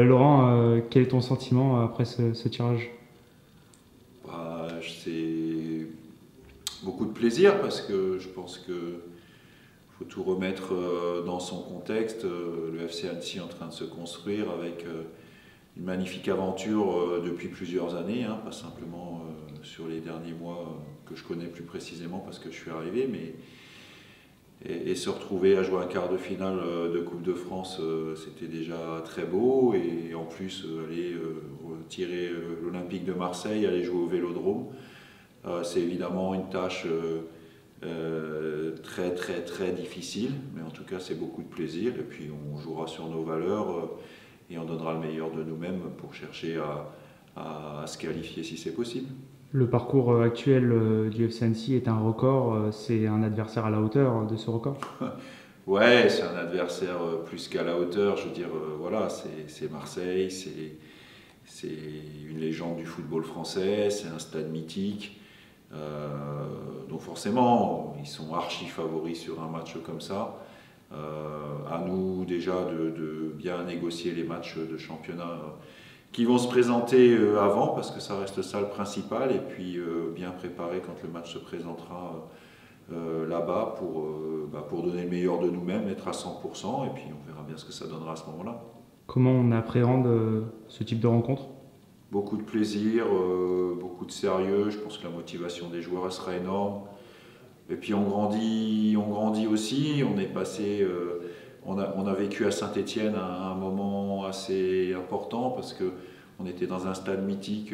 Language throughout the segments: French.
Laurent, quel est ton sentiment après ce tirage? C'est beaucoup de plaisir parce que je pense que faut tout remettre dans son contexte. Le FC Annecy est en train de se construire avec une magnifique aventure depuis plusieurs années, hein, pas simplement sur les derniers mois que je connais plus précisément parce que je suis arrivé, mais et se retrouver à jouer un quart de finale de Coupe de France, c'était déjà très beau. Et en plus, aller tirer l'Olympique de Marseille, aller jouer au Vélodrome, c'est évidemment une tâche très très très difficile, mais en tout cas c'est beaucoup de plaisir. Et puis on jouera sur nos valeurs et on donnera le meilleur de nous-mêmes pour chercher à se qualifier si c'est possible. Le parcours actuel du FC Annecy est un record. C'est un adversaire à la hauteur de ce record? Ouais, c'est un adversaire plus qu'à la hauteur. Je veux dire, voilà, c'est Marseille, c'est une légende du football français, c'est un stade mythique. Donc forcément, ils sont archi favoris sur un match comme ça. À nous déjà de bien négocier les matchs de championnat qui vont se présenter avant, parce que ça reste ça le principal, et puis bien préparer quand le match se présentera là-bas pour donner le meilleur de nous-mêmes, être à 100%, et puis on verra bien ce que ça donnera à ce moment-là. Comment on appréhende ce type de rencontre? Beaucoup de plaisir, beaucoup de sérieux. Je pense que la motivation des joueurs elle sera énorme. Et puis on grandit aussi. On est passé, on a vécu à Saint-Étienne un moment assez important parce que on était dans un stade mythique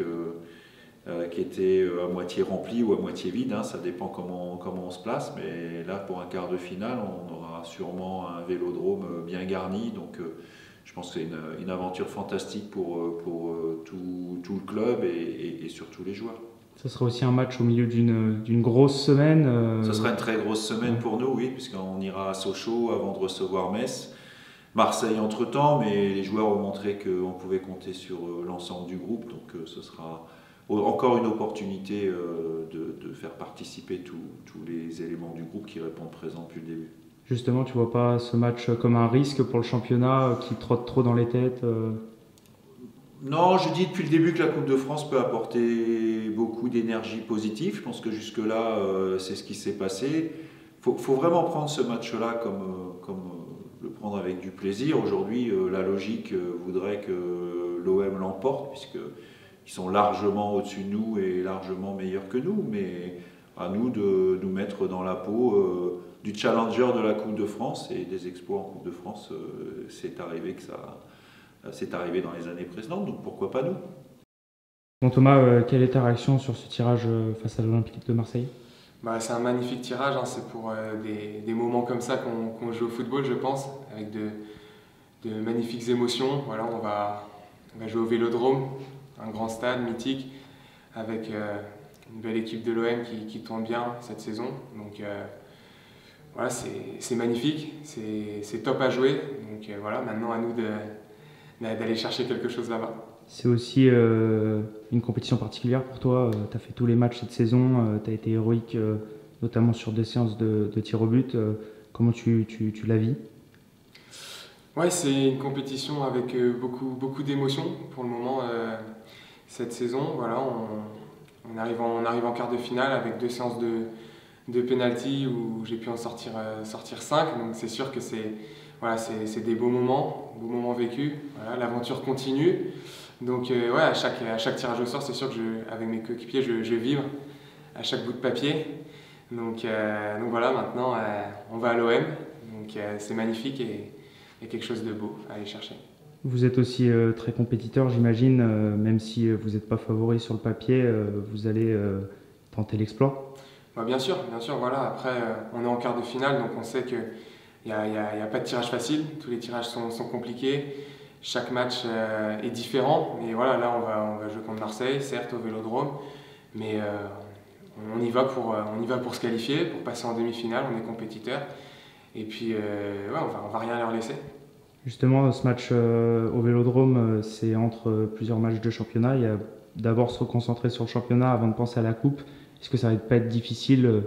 qui était à moitié rempli ou à moitié vide. Hein, ça dépend comment on se place. Mais là, pour un quart de finale, on aura sûrement un vélodrome bien garni. Donc je pense que c'est une aventure fantastique pour tout le club et surtout les joueurs. Ce sera aussi un match au milieu d'une grosse semaine. Ce sera une très grosse semaine pour nous, oui, puisqu'on ira à Sochaux avant de recevoir Metz. Marseille entre-temps, mais les joueurs ont montré qu'on pouvait compter sur l'ensemble du groupe, donc ce sera encore une opportunité de faire participer tous les éléments du groupe qui répondent présents depuis le début. Justement, tu vois pas ce match comme un risque pour le championnat qui trotte trop dans les têtes? Non, je dis depuis le début que la Coupe de France peut apporter beaucoup d'énergie positive. Je pense que jusque-là, c'est ce qui s'est passé. Faut vraiment prendre ce match-là comme le prendre avec du plaisir. Aujourd'hui, la logique voudrait que l'OM l'emporte, puisqu'ils sont largement au-dessus de nous et largement meilleurs que nous. Mais à nous de nous mettre dans la peau du challenger de la Coupe de France et des exploits en Coupe de France. C'est arrivé dans les années précédentes, donc pourquoi pas nous? Bon Thomas, quelle est ta réaction sur ce tirage face à l'Olympique de Marseille? C'est un magnifique tirage, hein. C'est pour des moments comme ça qu'on joue au football, je pense, avec de magnifiques émotions. Voilà, on va jouer au Vélodrome, un grand stade mythique, avec une belle équipe de l'OM qui tourne bien cette saison. Donc voilà, c'est magnifique, c'est top à jouer. Donc voilà, maintenant à nous d'aller chercher quelque chose là-bas. C'est aussi une compétition particulière pour toi. Tu as fait tous les matchs cette saison, tu as été héroïque, notamment sur 2 séances de tir au but. Comment tu la vis? Ouais, c'est une compétition avec beaucoup d'émotions pour le moment cette saison. Voilà, on arrive en quart de finale avec 2 séances de penalty où j'ai pu en sortir 5. Donc c'est sûr que c'est des beaux moments vécus. Voilà, l'aventure continue. Donc ouais, à chaque tirage au sort, c'est sûr que avec mes coéquipiers, je vibre à chaque bout de papier. Donc voilà, maintenant on va à l'OM. Donc c'est magnifique et quelque chose de beau à aller chercher. Vous êtes aussi très compétiteur, j'imagine, même si vous n'êtes pas favori sur le papier, vous allez tenter l'exploit? Bien sûr, voilà. Après, on est en quart de finale, donc on sait qu'il n'y a pas de tirage facile. Tous les tirages sont compliqués. Chaque match est différent. Mais voilà, là, on va jouer contre Marseille, certes au Vélodrome. Mais on y va pour se qualifier, pour passer en demi-finale. On est compétiteur. Et puis, ouais, on va rien leur laisser. Justement, ce match au Vélodrome, c'est entre plusieurs matchs de championnat. Il y a d'abord se reconcentrer sur le championnat avant de penser à la coupe. Est-ce que ça va pas être difficile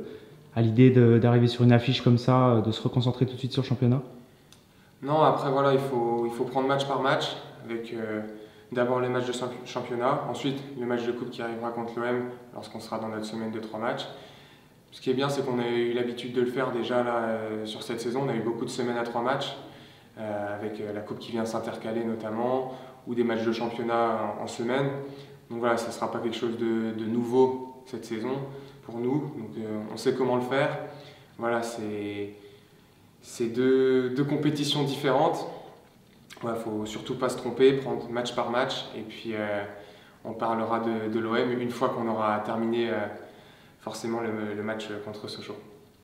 à l'idée d'arriver sur une affiche comme ça, de se reconcentrer tout de suite sur le championnat? Non, après voilà, il faut prendre match par match, avec d'abord les matchs de championnat, ensuite le match de coupe qui arrivera contre l'OM lorsqu'on sera dans notre semaine de 3 matchs. Ce qui est bien, c'est qu'on a eu l'habitude de le faire déjà là, sur cette saison. On a eu beaucoup de semaines à 3 matchs, avec la coupe qui vient s'intercaler notamment, ou des matchs de championnat en semaine. Donc voilà, ça ne sera pas quelque chose de nouveau cette saison pour nous. Donc on sait comment le faire. Voilà, c'est deux compétitions différentes. Il ne faut surtout pas se tromper, prendre match par match. Et puis on parlera de l'OM une fois qu'on aura terminé forcément le match contre Sochaux.